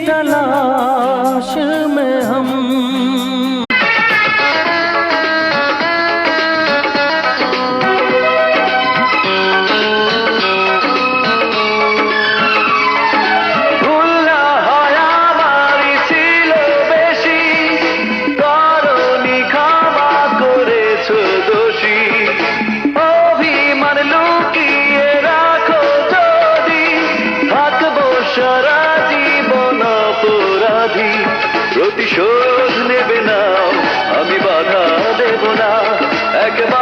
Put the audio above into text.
तलाश में हम। প্রতিশোধ নেবে না, আমি বাধা দেব না, একবার